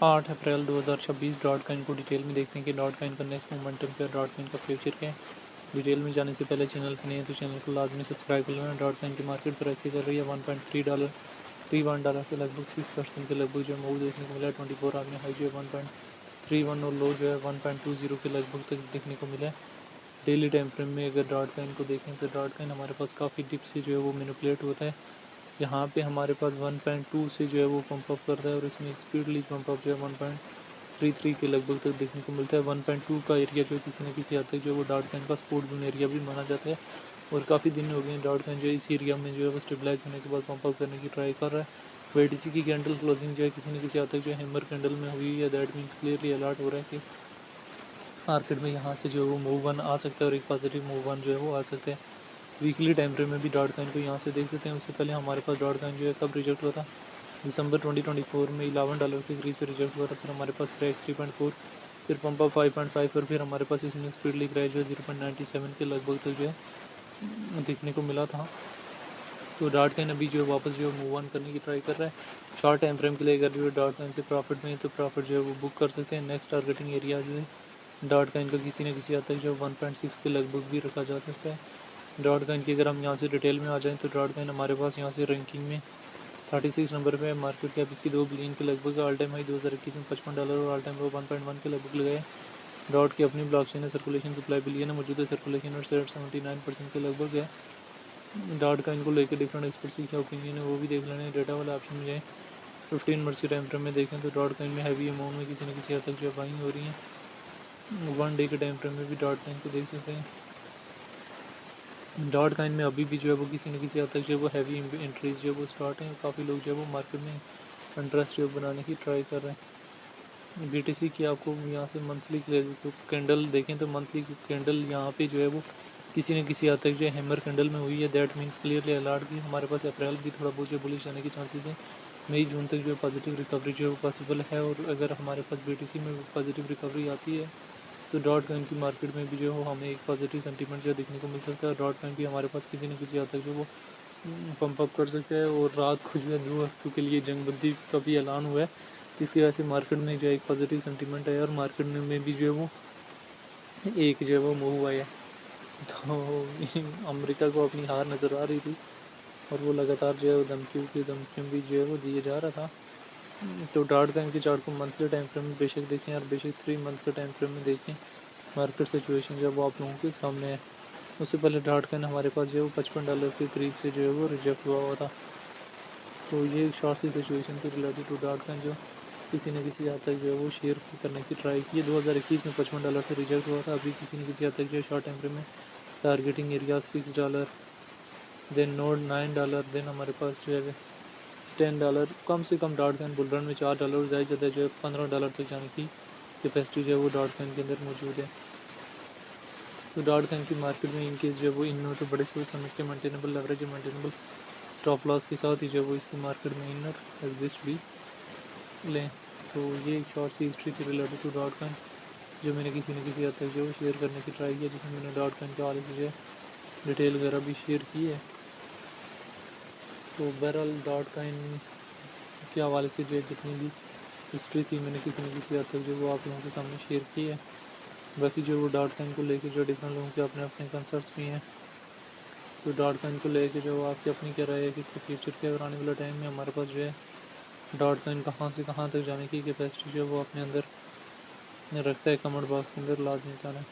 8 अप्रैल 2026 dot coin को detail में देखते हैं कि डॉट कॉइन का नेक्स्ट मोमेंटम क्या है, डॉट कॉइन का फ्यूचर क्या है। डिटेल में जाने से पहले चैनल पर नहीं है तो चैनल को लाजमी सब्सक्राइब कर लेना। डॉट कॉइन की मार्केट प्राइस की चल रही है $1.31 के लगभग 6% के लगभग जो मूव देखने को मिला है। 24 आवर में हाई जो है 1.31 और लो जो है 1.20 के लगभग तक देखने को मिला है। डेली टाइम फ्रेम में अगर डॉट कॉइन को देखें तो डॉट कॉइन हमारे पास काफ़ी डिप से जो है वो मैनिपुलेट होता है। यहाँ पे हमारे पास 1.2 से जो है वो पंप अप करता है और इसमें एक स्पीड लीज पंप अप जो है 1.33 के लगभग तक देखने को मिलता है। 1.2 का एरिया जो है किसी न किसी हद तक जो है वो डॉट कॉइन का सपोर्ट जोन एरिया भी माना जाता है और काफ़ी दिन हो गए हैं डॉट कॉइन जो है इस एरिया में जो है वो स्टेबलाइज होने के बाद पंप अप करने की ट्राई कर रहा है। BTC की कैंडल क्लोजिंग जो है किसी न किसी हद तक जो है हैमर कैंडल में हुई है। दैट मीन्स क्लियरली अलर्ट हो रहा है कि मार्केट में यहाँ से जो है वो मूव वन आ सकता है और एक पॉजिटिव मूव वन जो है वो आ सकता है। वीकली टाइम फ्रेम में भी डॉट कॉइन को यहाँ से देख सकते हैं। उससे पहले हमारे पास डॉट कॉइन जो है कब रिजेक्ट हुआ था, दिसंबर 2024 में $11 के करीब से रिजेक्ट हुआ था। फिर हमारे पास क्रैश 3.4, फिर पंप अप 5.5 और फिर हमारे पास इसमें स्पीडली क्रैश जो है 0.97 के लगभग तक जो है देखने को मिला था। तो डॉट कॉइन अभी जो है वापस जो है मूव ऑन करने की ट्राई कर रहा है। शॉर्ट टाइम फ्रेम के लिए अगर जो है डॉट कॉइन से प्रॉफिट में है तो प्रॉफिट जो है वो बुक कर सकते हैं। नेक्स्ट टारगेटिंग एरिया जो है डॉट कॉइन का किसी न किसी हद तक जो 1.6 के लगभग भी रखा जा सकता है। डॉट कॉइन की अगर हम यहाँ से डिटेल में आ जाएँ तो डॉट कॉइन हमारे पास यहाँ से रैंकिंग में 36 नंबर पे है। मार्केट कैप इसकी 2 बिलियन के लगभग है। ऑल टाइम हाई 2021 में $55 और ऑल टाइम लो 1.1 के लगभग लगाए। डॉट की अपनी ब्लॉकचेन है, सर्कुलेशन सप्लाई बिलियन है, मौजूदा सर्कुलेशन और 79% के लगभग है। डॉट कॉइन को लेकर डिफरेंट एक्सपर्ट्स की क्या ओपिनियन है वो भी देख लेना है। डेटा वाले ऑप्शन में जाए 15 मिनट्स के टाइम फ्रेम में देखें तो डॉट कॉइन में हैवी अमाउंट में किसी न किसी हद तक जो है बाइंग हो रही है। 1 डे के टाइम फ्रेम में भी डॉट कॉइन को देख सकते हैं। डॉट कॉइन में अभी भी जो है वो किसी न किसी हद तक जो है वो हैवी एंट्रीज जो है वो स्टार्ट हैं। काफ़ी लोग जो है वो मार्केट में इंटरेस्ट जो बनाने की ट्राई कर रहे हैं। BTC की आपको यहाँ से मंथली कैंडल देखें तो मंथली कैंडल यहाँ पे जो है वो किसी न किसी हद तक जो है हैमर कैंडल में हुई है। दैट मीन्स क्लियरली अलर्ट की हमारे पास अप्रैल भी थोड़ा बहुत जो बुलिश जाने के चांसेस हैं। मई जून तक जो है पॉजिटिव रिकवरी जो है वो पॉसिबल है और अगर हमारे पास BTC में पॉजिटिव रिकवरी आती है तो डॉट कॉइन की मार्केट में भी जो है हमें एक पॉजिटिव सेंटीमेंट जो देखने को मिल सकता है। डॉट कॉइन भी हमारे पास किसी न किसी हद तक जो वो पंप अप कर सकते हैं और रात को जो है 2 हफ्तों के लिए जंगबंदी का भी ऐलान हुआ है। इसकी वजह से मार्केट में जो है एक पॉजिटिव सेंटीमेंट है और मार्केट में भी जो है वो एक जो है वो मूव आया है। तो अमेरिका को अपनी हार नज़र आ रही थी और वो लगातार जो है वो धमकियों भी जो है वो दिए जा रहा था। तो डॉट कॉइन के चार्ट को मंथली टाइम फ्रेम में बेशक देखें और बेशक 3 मंथ के टाइम फ्रेम में देखें। मार्केट सिचुएशन जो है वो आप लोगों के सामने है। उससे पहले डॉट कॉइन हमारे पास जो है वो $55 के करीब से जो है वो रिजेक्ट हुआ था। तो ये एक शॉर्ट सी सिचुएशन थी रिलेटेड टू डॉट कॉइन जो किसी न किसी हद तक जो है वो शेयर करने की ट्राई की। 2021 में $55 से रिजेक्ट हुआ था। अभी किसी न किसी हद तक जो है शॉर्ट टाइम फ्रेम में targeting area $6, then node $9, then हमारे पास जो है $10। कम से कम डॉट कॉइन बुल रन में $4 ज़्यादा से ज़्यादा जो है $15 तक जाने की कैपेसिटी जो है वो डॉट कॉइन के अंदर मौजूद है। तो डॉट कॉइन की मार्केट में इनकेस जो है वो इन तो बड़े से समय के maintainable leverage maintainable stop loss के साथ ही जो है वो इसकी मार्केट में इनर एग्जिस्ट भी लें। तो ये एक शॉर्ट सी हिस्ट्री थी रिलेटेड टू डॉट कॉइन जो मैंने किसी न किसी हद तक जो शेयर करने की ट्राई किया, जिसमें मैंने डॉट कॉइन के हवाले से जो है डिटेल वगैरह भी शेयर की है। तो बहरहाल डॉट कॉइन के हवाले से जो है जितनी भी हिस्ट्री थी मैंने किसी न किसी हद तक जो वो आप लोगों के सामने शेयर की है। बाकी जो वो डॉट कॉइन को लेकर जो डिफरेंट लोगों के अपने अपने कंसर्ट्स भी हैं। तो डॉट कॉइन को लेके जो आपकी अपनी क्या राय है कि इसका फ्यूचर क्या है और आने वाले टाइम में हमारे पास जो है डॉट कॉइन कहाँ से कहाँ तक जाने की कैपेसिटी जो है वो अपने अंदर रखता है, कमेंट बॉक्स के अंदर लाजमी बताना है।